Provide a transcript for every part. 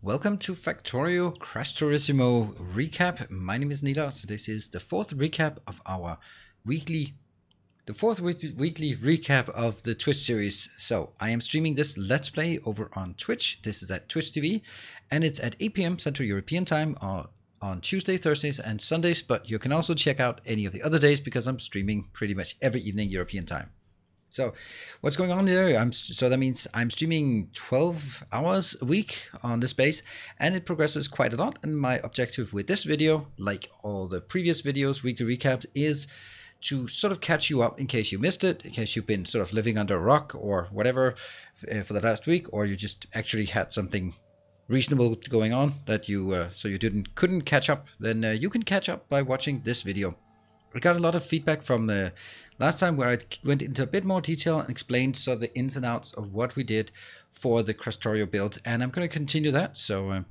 Welcome to Factorio Krastorissimo recap. My name is Nila. So this is the fourth recap of our weekly recap of the Twitch series. So I am streaming this Let's Play over on Twitch. This is at Twitch TV, and it's at 8 p.m. Central European Time on Tuesday, Thursdays, and Sundays. But you can also check out any of the other days because I'm streaming pretty much every evening European time. So what's going on there? So that means I'm streaming 12 hours a week on this base, and it progresses quite a lot. And my objective with this video, like all the previous videos, weekly recaps, is to sort of catch you up in case you missed it, in case you've been sort of living under a rock or whatever for the last week, or you just actually had something reasonable going on that you so you couldn't catch up. Then you can catch up by watching this video. I got a lot of feedback from the last time where I went into a bit more detail and explained sort of the ins and outs of what we did for the Krastorio build, and I'm going to continue that, so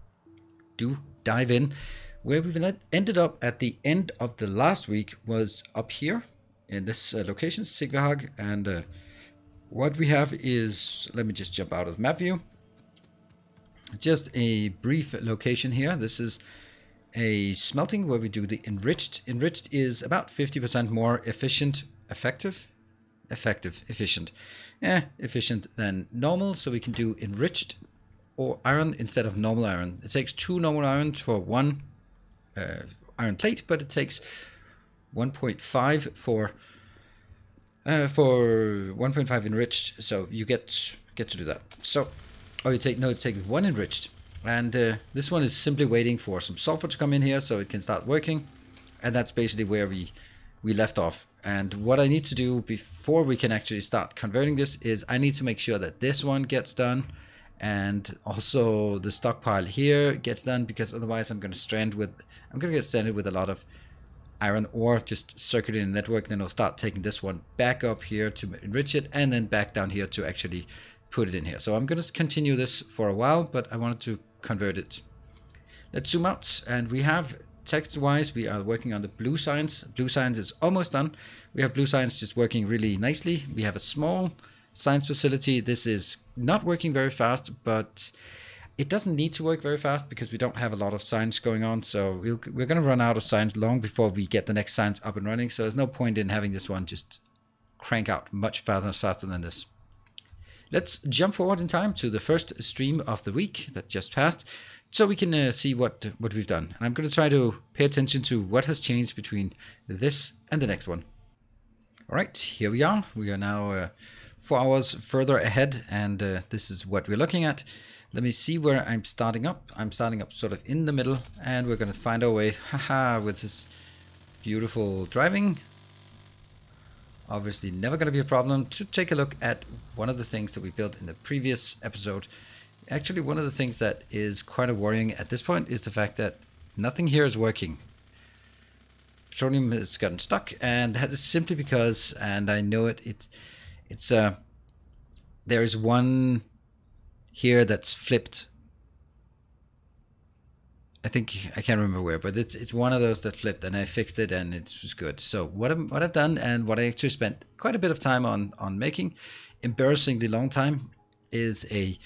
do dive in. Where we ended up at the end of the last week was up here in this location, Sigvahag, and what we have is, let me just jump out of the map view. Just a brief location here. This is a smelting where we do the enriched. Enriched is about 50% more efficient than normal, so we can do enriched or iron instead of normal iron. It takes 2 normal irons for 1 iron plate, but it takes 1.5 for 1.5 enriched, so you get to do that. So it takes 1 enriched. And this one is simply waiting for some sulfur to come in here so it can start working. And that's basically where we left off. And what I need to do before we can actually start converting this is I need to make sure that this one gets done. And also the stockpile here gets done, because otherwise I'm going to get stranded with a lot of iron ore just circulating in the network. Then I'll start taking this one back up here to enrich it, and then back down here to actually put it in here. So I'm going to continue this for a while, but I wanted to convert it. Let's zoom out, and we have text-wise we are working on the blue science. Blue science is almost done. We have blue science just working really nicely. We have a small science facility. This is not working very fast, but it doesn't need to work very fast because we don't have a lot of science going on. So we're going to run out of science long before we get the next science up and running. So there's no point in having this one just crank out much faster than this. Let's jump forward in time to the first stream of the week that just passed, so we can see what we've done. And I'm going to try to pay attention to what has changed between this and the next one. All right, here we are. We are now 4 hours further ahead, and this is what we're looking at. Let me see where I'm starting up. I'm starting up sort of in the middle, and we're going to find our way, with this beautiful driving. Obviously never going to be a problem to take a look at one of the things that we built in the previous episode. Actually, one of the things that is quite worrying at this point is the fact that nothing here is working. Petroleum has gotten stuck, and that is simply because, and I know there is one here that's flipped. I think I can't remember where, but it's one of those that flipped, and I fixed it, and it was good. So what I've done, and what I actually spent quite a bit of time on making, embarrassingly long time, is a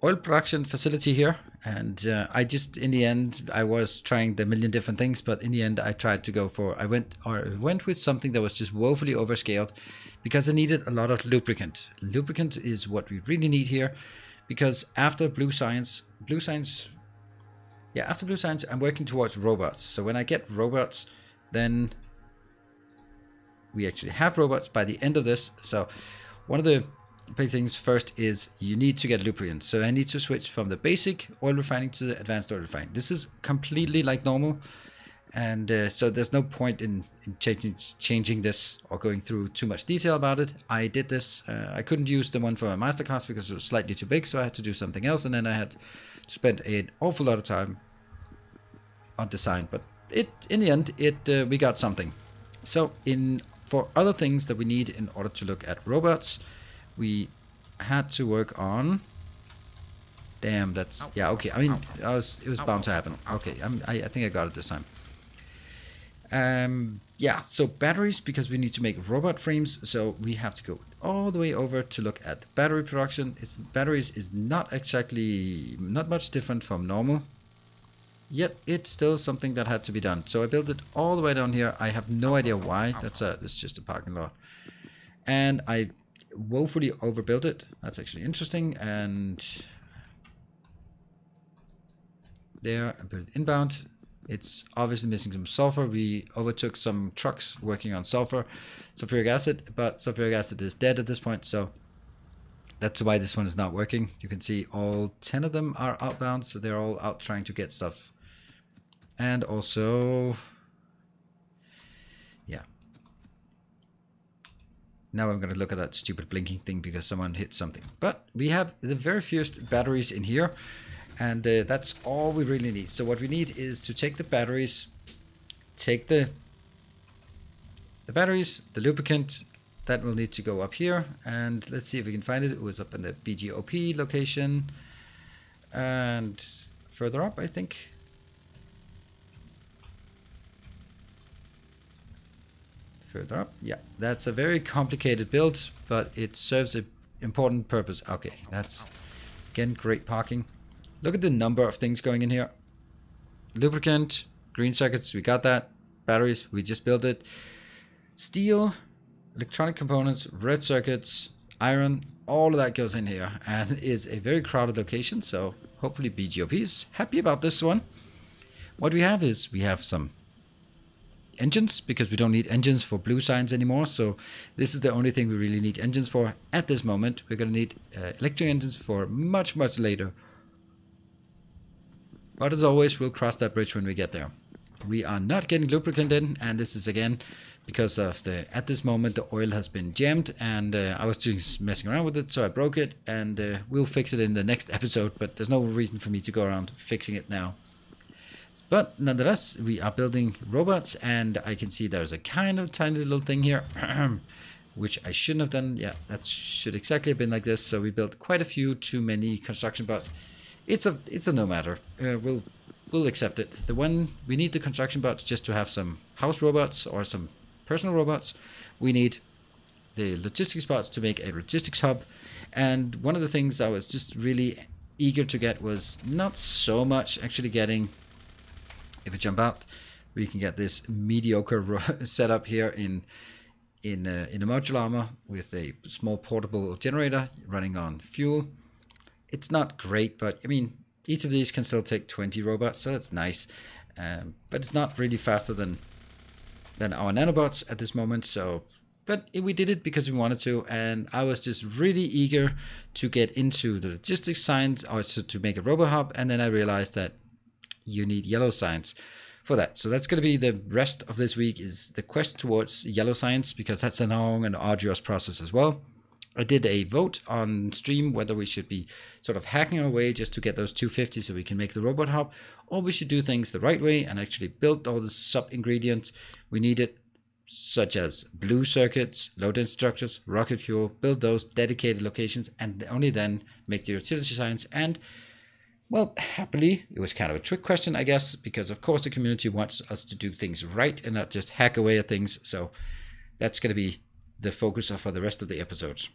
oil production facility here. And I just, in the end, I was trying the million different things, but in the end I tried to go for, I went with something that was just woefully overscaled, because I needed a lot of lubricant. Lubricant is what we really need here, because after blue science, I'm working towards robots. So when I get robots, then we actually have robots by the end of this. So one of the big things first is you need to get lubricant. So I need to switch from the basic oil refining to the advanced oil refining. This is completely like normal. And so there's no point in changing this or going through too much detail about it. I did this. I couldn't use the one for my masterclass because it was slightly too big. So I had to do something else. And then I had spent an awful lot of time on design, but in the end we got something. So for other things that we need in order to look at robots, we had to work on. Damn, that's okay. I mean, it was bound to happen. Okay, I think I got it this time. yeah, so batteries, because we need to make robot frames, so we have to go all the way over to look at the battery production. Batteries is not much different from normal, yet it's still something that had to be done. So I built it all the way down here. I have no idea why. This is just a parking lot, and I woefully overbuilt it. That's actually interesting. And there, I built it inbound. It's obviously missing some sulfur. We overtook some trucks working on sulfuric acid, but sulfuric acid is dead at this point, so that's why this one is not working. You can see all 10 of them are outbound, so they're all out trying to get stuff. And also, yeah. Now I'm going to look at that stupid blinking thing because someone hit something. But we have the very first batteries in here. And that's all we really need. So what we need is to take the batteries, take the batteries, the lubricant, that will need to go up here. And let's see if we can find it. It was up in the BGOP location. And further up, I think. Further up, yeah. That's a very complicated build, but it serves an important purpose. Okay, that's, again, great parking. Look at the number of things going in here. Lubricant, green circuits, we got that. Batteries, we just built it. Steel, electronic components, red circuits, iron, all of that goes in here. And it is a very crowded location, so hopefully BGOP is happy about this one. What we have is, we have some engines, because we don't need engines for blue signs anymore. So this is the only thing we really need engines for at this moment. We're going to need electric engines for much, much later. But as always, we'll cross that bridge when we get there. We are not getting lubricant in, and this is again because of at this moment the oil has been jammed, and I was just messing around with it, so I broke it, and we'll fix it in the next episode, but there's no reason for me to go around fixing it now. But nonetheless, we are building robots, and I can see there's a kind of tiny little thing here, which I shouldn't have done. Yeah, that should exactly have been like this. So we built quite a few too many construction bots. It's a no matter. We'll accept it. The one we need the construction bots just to have some house robots or some personal robots. We need the logistics bots to make a logistics hub. And one of the things I was just really eager to get was not so much actually getting. If we jump out, we can get this mediocre setup here in a modular armor with a small portable generator running on fuel. It's not great, but I mean, each of these can still take 20 robots, so that's nice. But it's not really faster than our nanobots at this moment. So, but we did it because we wanted to, and I was just really eager to get into the logistics science, also to make a robot hub, and then I realized that you need yellow science for that. So that's going to be the rest of this week, is the quest towards yellow science, because that's a long and arduous process as well. I did a vote on stream whether we should be sort of hacking our way just to get those 250 so we can make the robot hub, or we should do things the right way and actually build all the sub ingredients we needed, such as blue circuits, low density structures, rocket fuel, build those dedicated locations, and only then make the utility science. And well, happily, it was kind of a trick question, I guess, because of course the community wants us to do things right and not just hack away at things. So that's going to be the focus for the rest of the episodes.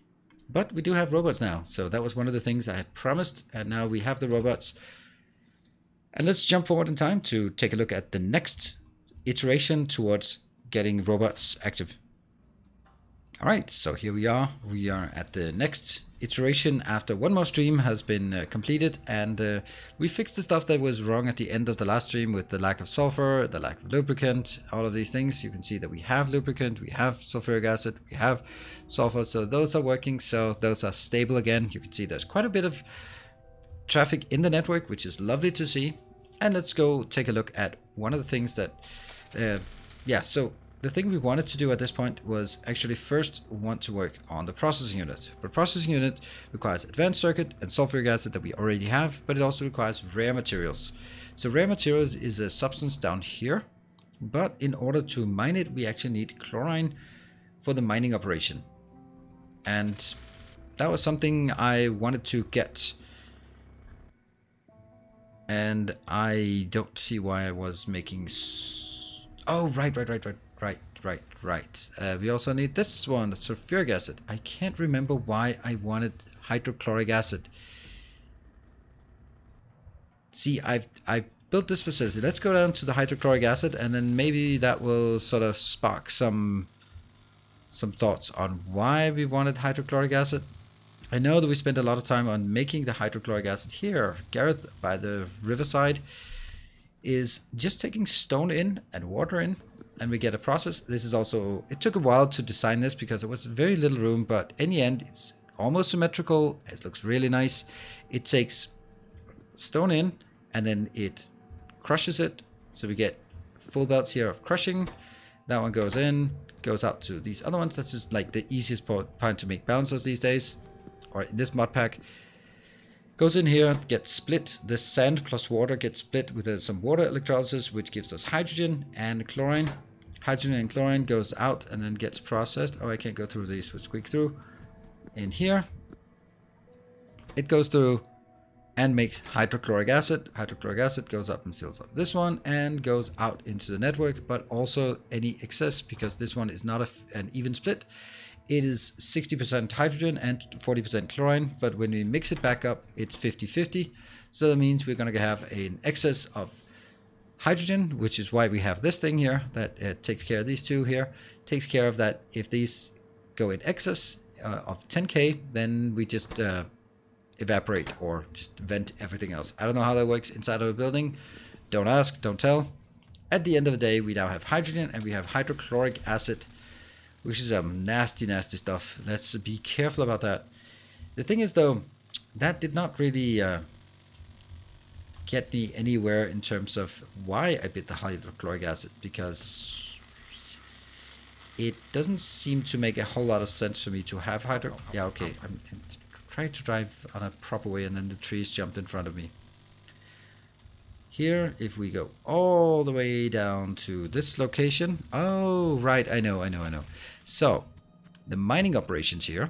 But we do have robots now, so that was one of the things I had promised, and now we have the robots. And let's jump forward in time to take a look at the next iteration towards getting robots active. All right, so here we are. We are at the next iteration after one more stream has been completed, and we fixed the stuff that was wrong at the end of the last stream with the lack of sulfur, the lack of lubricant, all of these things. You can see that we have lubricant, we have sulfuric acid, we have sulfur, so those are working, so those are stable again. You can see there's quite a bit of traffic in the network, which is lovely to see. And let's go take a look at one of the things that so the thing we wanted to do at this point was actually first want to work on the processing unit. The processing unit requires advanced circuit and sulfuric acid that we already have, but it also requires rare materials. So rare materials is a substance down here, but in order to mine it, we actually need chlorine for the mining operation. And that was something I wanted to get. And I don't see why I was making... Oh, right. Right. We also need this one, that's sulfuric acid. I can't remember why I wanted hydrochloric acid. See, I've built this facility. Let's go down to the hydrochloric acid, and then maybe that will sort of spark some thoughts on why we wanted hydrochloric acid. I know that we spent a lot of time on making the hydrochloric acid here. Gareth, by the riverside, is just taking stone in and water in, and we get a process. This is also, it took a while to design this because there was very little room, but in the end it's almost symmetrical. It looks really nice. It takes stone in and then it crushes it, so we get full belts here of crushing. That one goes in, goes out to these other ones. That's just like the easiest part to make balancers these days, or in this mod pack. Goes in here, gets split. This sand plus water gets split with some water electrolysis, which gives us hydrogen and chlorine. Hydrogen and chlorine goes out and then gets processed. Oh, I can't go through these. Let's squeak through. In here, it goes through and makes hydrochloric acid. Hydrochloric acid goes up and fills up this one and goes out into the network, but also any excess, because this one is not an even split. It is 60% hydrogen and 40% chlorine, but when we mix it back up, it's 50-50. So that means we're going to have an excess of hydrogen, which is why we have this thing here that takes care of these two here. Takes care of that. If these go in excess of 10K, then we just evaporate or just vent everything else. I don't know how that works inside of a building. Don't ask, don't tell. At the end of the day, we now have hydrogen and we have hydrochloric acid, which is nasty stuff. Let's be careful about that. The thing is, though, that did not really get me anywhere in terms of why I bit the hydrochloric acid, because it doesn't seem to make a whole lot of sense for me to have Yeah, okay. I'm trying to drive on a proper way, and then the trees jumped in front of me. Here, if we go all the way down to this location. Oh, right, I know. So, the mining operations here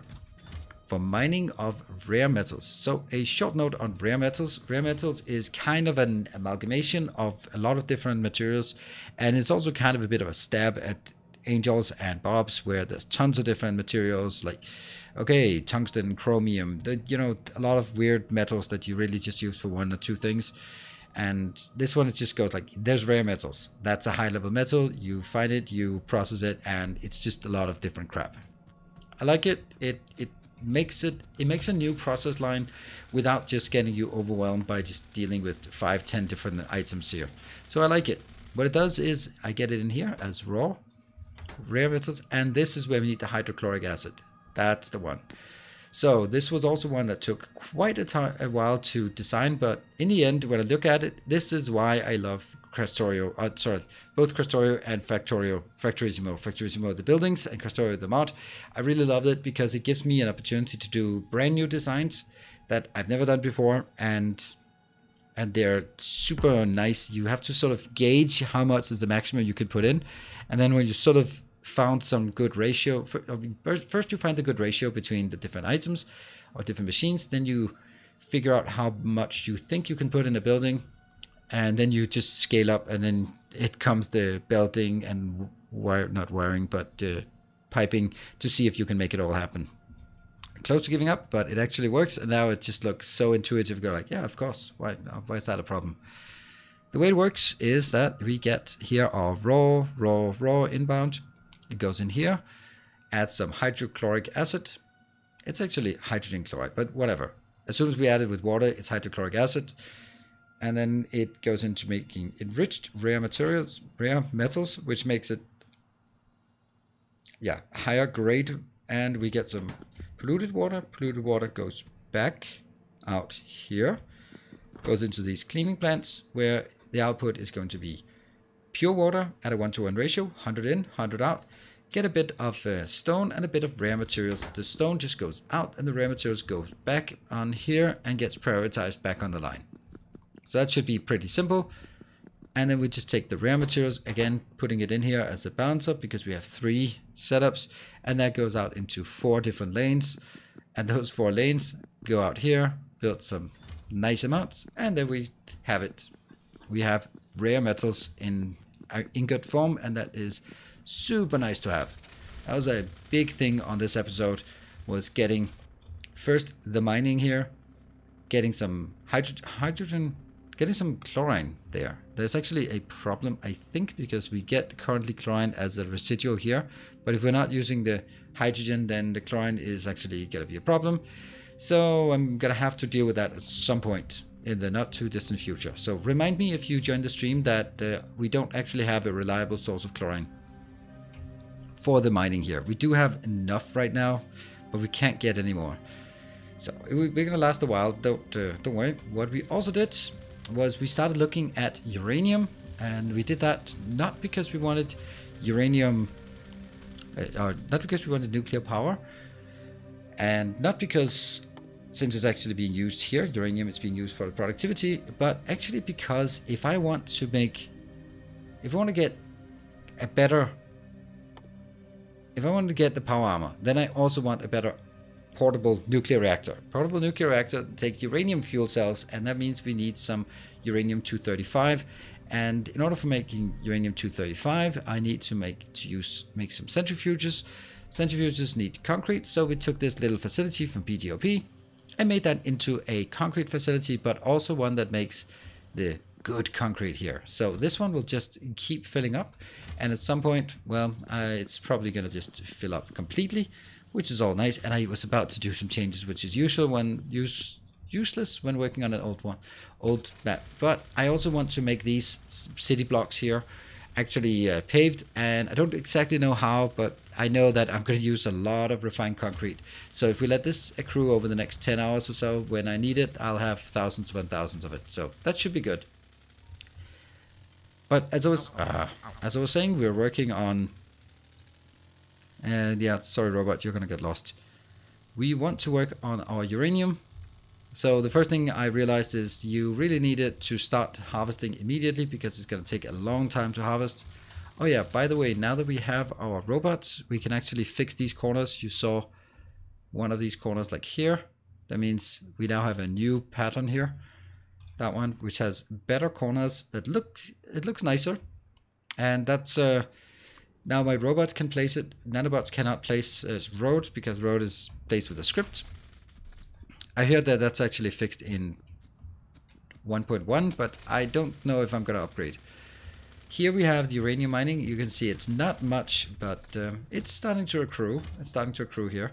for mining of rare metals. So, a short note on rare metals. Rare metals is kind of an amalgamation of a lot of different materials, and it's also kind of a bit of a stab at angels and bobs, where there's tons of different materials like, okay, tungsten, chromium, a lot of weird metals that you really just use for one or two things. And this one, it just goes like, there's rare metals. That's a high level metal. You find it, you process it, and it's just a lot of different crap. I like it. It makes a new process line without just getting you overwhelmed by just dealing with 5-10 different items here. So I like it. What it does is I get it in here as raw rare metals, and this is where we need the hydrochloric acid. That's the one. So this was also one that took quite a while to design, but in the end, when I look at it, this is why I love Krastorio. Both Krastorio and Factorissimo. Factorissimo the buildings and Krastorio the mod. I really loved it because it gives me an opportunity to do brand new designs that I've never done before, and they're super nice. You have to sort of gauge how much is the maximum you could put in, and then when you sort of found some good ratio. First you find the good ratio between the different items or different machines, then you figure out how much you think you can put in a building, and then you just scale up, and then it comes the belting and piping to see if you can make it all happen. Close to giving up, but it actually works, and now it just looks so intuitive. Go like, yeah, of course. Why is that a problem? The way it works is that we get here our raw inbound. It goes in here, adds some hydrochloric acid. It's actually hydrogen chloride, but whatever. As soon as we add it with water, it's hydrochloric acid. And then it goes into making enriched rare metals, which makes it, higher grade. And we get some polluted water. Polluted water goes back out here, goes into these cleaning plants, where the output is going to be pure water at a 1-to-1 ratio, 100 in, 100 out. Get a bit of stone and a bit of rare materials. The stone just goes out and the rare materials go back on here and gets prioritized back on the line. So that should be pretty simple. And then we just take the rare materials, again, putting it in here as a balancer because we have 3 setups, and that goes out into 4 different lanes. And those 4 lanes go out here, build some nice amounts, and then we have it. We have rare metals in ingot form, and that is super nice to have. That was a big thing on this episode, was getting first the mining here, getting some hydrogen, getting some chlorine there. There's actually a problem, I think, because we get currently chlorine as a residual here, but if we're not using the hydrogen, then the chlorine is actually going to be a problem. So I'm going to have to deal with that at some point in the not too distant future. So remind me if you join the stream that we don't actually have a reliable source of chlorine for the mining here. We do have enough right now, but we can't get any more. So we're going to last a while. Don't worry. What we also did was we started looking at uranium, and we did that not because we wanted uranium, not because we wanted nuclear power, and not because, since it's actually being used here, uranium is being used for productivity, but actually because if I want to get a better, if I want to get the power armor, then I also want a better portable nuclear reactor. Portable nuclear reactor takes uranium fuel cells, and that means we need some uranium-235. And in order for making uranium-235, I need to make some centrifuges. Centrifuges need concrete, so we took this little facility from PTOP and made that into a concrete facility, but also one that makes the good concrete here. So this one will just keep filling up, and at some point, well, it's probably going to just fill up completely, which is all nice. And I was about to do some changes, which is useless when working on an old map. But I also want to make these city blocks here actually paved, and I don't exactly know how, but I know that I'm going to use a lot of refined concrete. So if we let this accrue over the next 10 hours or so, when I need it, I'll have thousands upon thousands of it. So that should be good. But as I was saying, we're working on. Yeah, sorry, robot, you're gonna get lost. We want to work on our uranium. So the first thing I realized is you really need it to start harvesting immediately, because it's gonna take a long time to harvest. Oh yeah, by the way, now that we have our robots, we can actually fix these corners. You saw one of these corners like here. That means we now have a new pattern here. That one, which has better corners that it looks nicer. And that's now my robots can place it. Nanobots cannot place road, because road is placed with a script. I heard that that's actually fixed in 1.1, but I don't know if I'm going to upgrade. Here we have the uranium mining. You can see it's not much, but it's starting to accrue. It's starting to accrue here.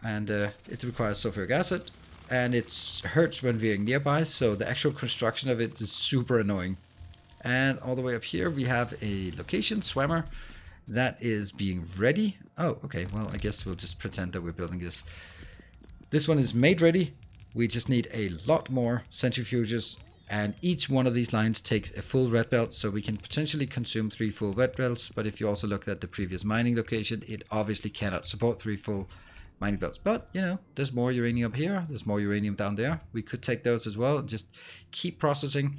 And it requires sulfuric acid. And it hurts when we're nearby, so the actual construction of it is super annoying. And all the way up here we have a location swammer that is being ready. Oh, okay, well, I guess we'll just pretend that we're building this. This one is made ready. We just need a lot more centrifuges, and each one of these lines takes a full red belt, so we can potentially consume 3 full red belts. But if you also look at the previous mining location, it obviously cannot support 3 full mining belts. But you know, there's more uranium up here, there's more uranium down there. We could take those as well and just keep processing,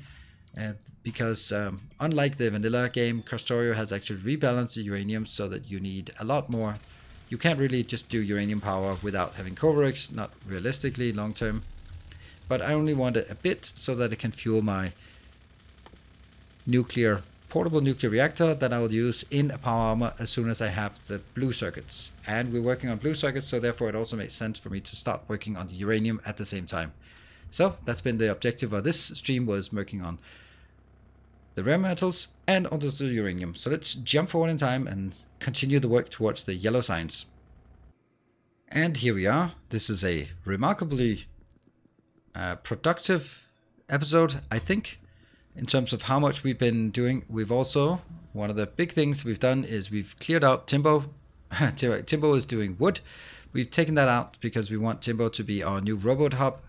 because unlike the vanilla game, Krastorio has actually rebalanced the uranium so that you need a lot more. You can't really just do uranium power without having Coverix, not realistically long term. But I only want it a bit so that it can fuel my portable nuclear reactor that I will use in a power armor as soon as I have the blue circuits. And we're working on blue circuits, so therefore it also makes sense for me to start working on the uranium at the same time. So that's been the objective of this stream, was working on the rare metals and onto the uranium. So let's jump forward in time and continue the work towards the yellow signs. And here we are. This is a remarkably productive episode, I think. In terms of how much we've been doing, we've also, one of the big things we've done is we've cleared out Timbo. Timbo is doing wood. We've taken that out because we want Timbo to be our new robot hub.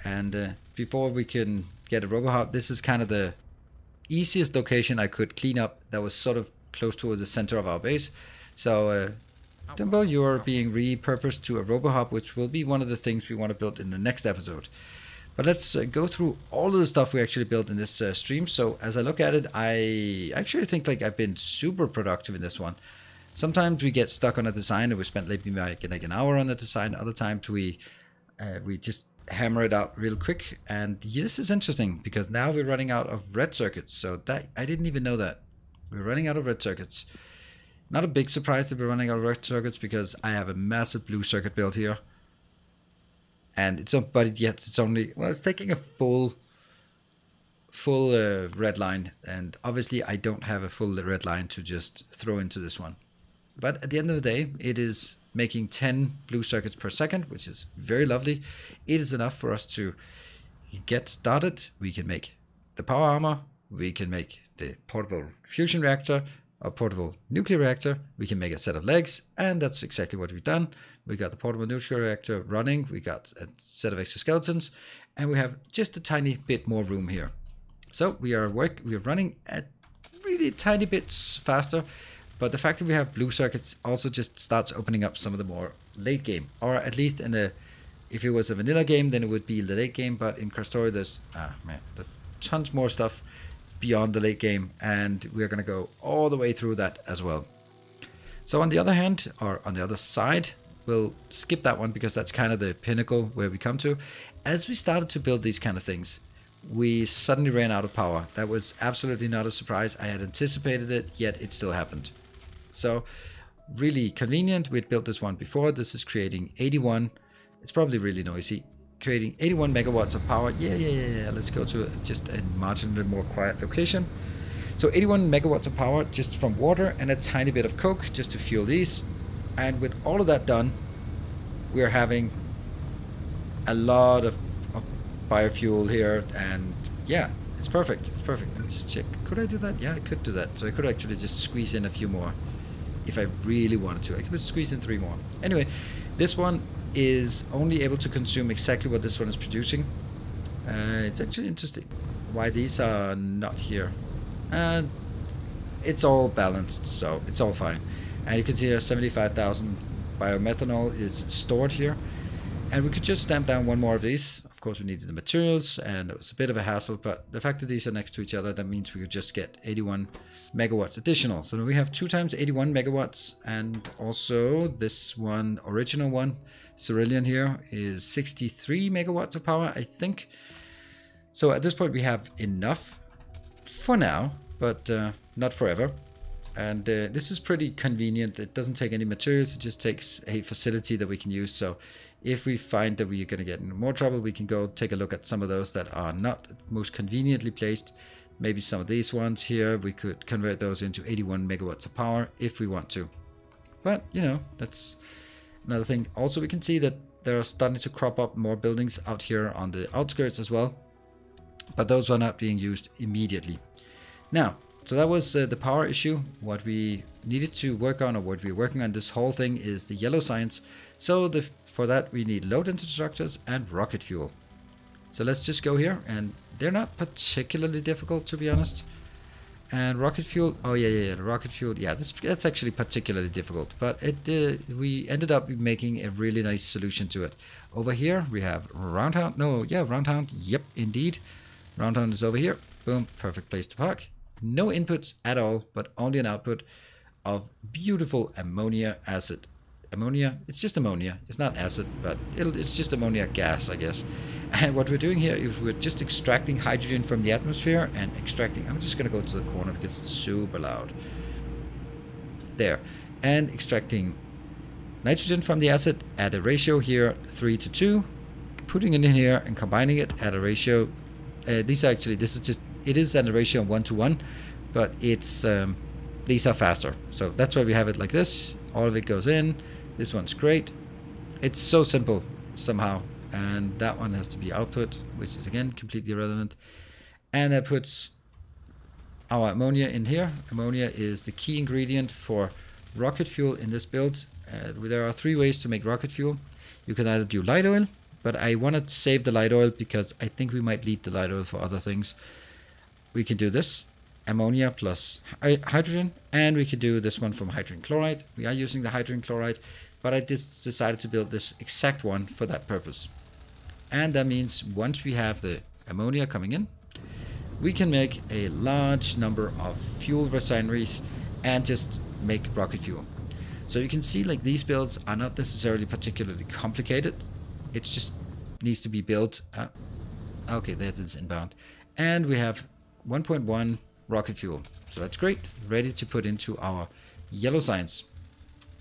And before we can get a robot hub, this is kind of the easiest location I could clean up that was sort of close towards the center of our base. So Timbo, you're being repurposed to a robot hub, which will be one of the things we want to build in the next episode. But let's go through all of the stuff we actually built in this stream. So as I look at it, I actually think like I've been super productive in this one. Sometimes we get stuck on a design and we spent maybe like an hour on the design. Other times we just hammer it out real quick. And this is interesting because now we're running out of red circuits. So that I didn't even know that. We're running out of red circuits. Not a big surprise that we're running out of red circuits because I have a massive blue circuit build here. And it's not butted yet. It's only, well, it's taking a full red line. And obviously I don't have a full red line to just throw into this one. But at the end of the day, it is making 10 blue circuits per second, which is very lovely. It is enough for us to get started. We can make the power armor. We can make the portable fusion reactor, a portable nuclear reactor. We can make a set of legs, and that's exactly what we've done. We got the portable nuclear reactor running. We got a set of exoskeletons, and we have just a tiny bit more room here. So we are running at really tiny bits faster, but the fact that we have blue circuits also just starts opening up some of the more late game, or at least in the, if it was a vanilla game, then it would be the late game. But in Krastorio, there's tons more stuff beyond the late game, and we're going to go all the way through that as well. So on the other hand, or on the other side, we'll skip that one because that's kind of the pinnacle where we come to. As we started to build these kind of things, we suddenly ran out of power. That was absolutely not a surprise. I had anticipated it, yet it still happened. So really convenient. We'd built this one before. This is creating 81. It's probably really noisy. Creating 81 megawatts of power. Yeah. Let's go to just a marginally more quiet location. So 81 megawatts of power just from water and a tiny bit of coke just to fuel these. And with all of that done, we're having a lot of biofuel here, and yeah, it's perfect. It's perfect. Let me just check. Could I do that? Yeah, I could do that. So I could actually just squeeze in a few more if I really wanted to. I could squeeze in 3 more. Anyway, this one is only able to consume exactly what this one is producing. It's actually interesting why these are not here. And it's all balanced, so it's all fine. And you can see here 75,000 biomethanol is stored here. And we could just stamp down 1 more of these. Of course, we needed the materials, and it was a bit of a hassle, but the fact that these are next to each other, that means we could just get 81 megawatts additional. So we have 2 times 81 megawatts, and also this one, original one, Cerulean here, is 63 megawatts of power, I think. So at this point, we have enough for now, but not forever. And this is pretty convenient. It doesn't take any materials. It just takes a facility that we can use. So if we find that we're going to get in more trouble, we can go take a look at some of those that are not most conveniently placed. Maybe some of these ones here, we could convert those into 81 megawatts of power if we want to. But, you know, that's another thing. Also, we can see that there are starting to crop up more buildings out here on the outskirts as well. But those are not being used immediately. Now, so that was the power issue. What we needed to work on, or what we're working on this whole thing, is the yellow science. So for that we need low density structures and rocket fuel. So let's just go here, and they're not particularly difficult, to be honest. And rocket fuel, oh yeah, the rocket fuel, yeah, that's actually particularly difficult, but we ended up making a really nice solution to it. Over here we have Roundhound, Roundhound, yep, indeed. Roundhound is over here, boom, perfect place to park. No inputs at all, but only an output of beautiful ammonia acid. Ammonia, it's just ammonia. It's not acid, but it's just ammonia gas, I guess. And what we're doing here is we're just extracting hydrogen from the atmosphere and extracting, I'm just going to go to the corner because it's super loud. There. And extracting nitrogen from the acid at a ratio here 3:2. Putting it in here and combining it at a ratio. It is at a ratio of 1:1, but it's these are faster. So that's why we have it like this. All of it goes in. This one's great. It's so simple somehow. And that one has to be output, which is again completely irrelevant. And that puts our ammonia in here. Ammonia is the key ingredient for rocket fuel in this build. There are 3 ways to make rocket fuel. You can either do light oil, but I want to save the light oil because I think we might need the light oil for other things. We can do this, ammonia plus hydrogen, and we can do this one from hydrogen chloride. We are using the hydrogen chloride, but I just decided to build this exact one for that purpose. And that means once we have the ammonia coming in, we can make a large number of fuel refineries and just make rocket fuel. So you can see like these builds are not necessarily particularly complicated. It just needs to be built. Okay, that is inbound. And we have 1.1 rocket fuel. So that's great. Ready to put into our yellow science.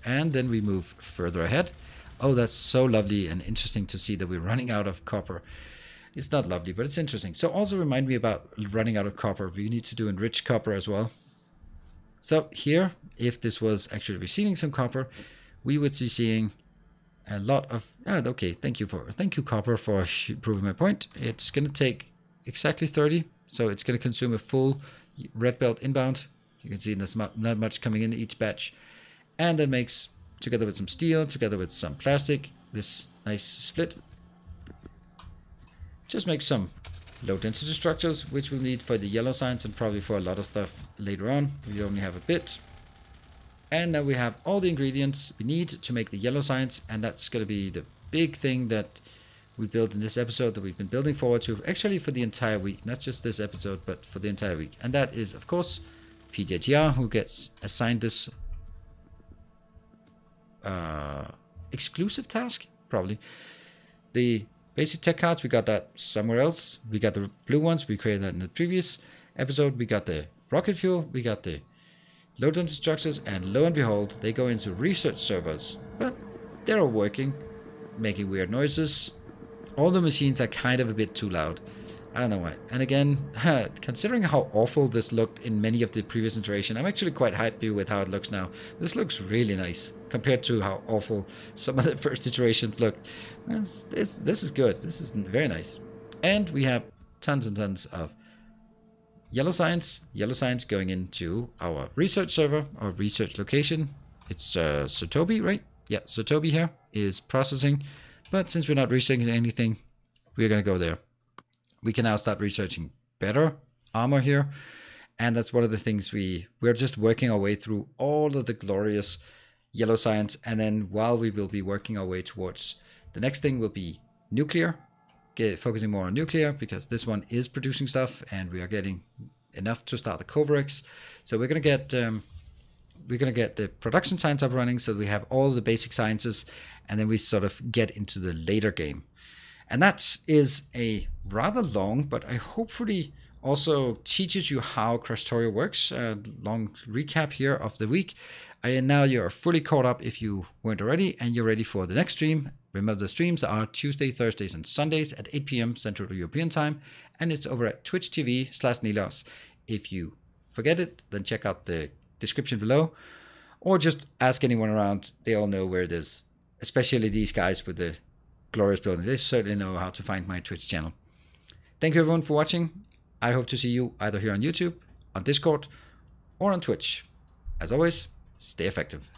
And then we move further ahead. Oh, that's so lovely and interesting to see that we're running out of copper. It's not lovely, but it's interesting. So also remind me about running out of copper. We need to do enriched copper as well. So here, if this was actually receiving some copper, we would be seeing a lot of... okay, thank you copper for proving my point. It's going to take exactly 30. So it's going to consume a full red belt inbound. You can see there's not much coming in each batch. And that makes, together with some steel, together with some plastic, this nice split. Just make some low density structures, which we'll need for the yellow science and probably for a lot of stuff later on. We only have a bit. And now we have all the ingredients we need to make the yellow science, and that's going to be the big thing that we built in this episode that we've been building forward to, actually for the entire week, not just this episode, but for the entire week. And that is, of course, PJTR, who gets assigned this exclusive task, probably. The basic tech cards, we got that somewhere else. We got the blue ones, we created that in the previous episode. We got the rocket fuel, we got the low density structures, and lo and behold, they go into research servers. But they're all working, making weird noises. All the machines are kind of a bit too loud. I don't know why. And again, considering how awful this looked in many of the previous iteration, I'm actually quite happy with how it looks now. This looks really nice compared to how awful some of the first iterations looked. This is good. This is very nice. And we have tons and tons of yellow science going into our research server, our research location. It's Sotobi, right? Yeah, Sotobi here is processing. But since we're not researching anything, we're going to go there. We can now start researching better armor here. And that's one of the things we're just working our way through all of the glorious yellow science. And then while we will be working our way towards the next thing will be nuclear, focusing more on nuclear, because this one is producing stuff and we are getting enough to start the Covarex. So we're going to get the production science up running, so we have all the basic sciences, and then we sort of get into the later game. And that is a rather long, but I hopefully also teaches you how Krastorio works. Long recap here of the week. And now you're fully caught up if you weren't already, and you're ready for the next stream. Remember, the streams are Tuesday, Thursdays, and Sundays at 8 p.m. Central European Time, and it's over at Twitch TV/Nilos. If you forget it, then check out the description below, or just ask anyone around. They all know where it is, especially these guys with the glorious building. They certainly know how to find my Twitch channel. Thank you everyone for watching. I hope to see you either here on YouTube, on Discord, or on Twitch. As always, stay effective.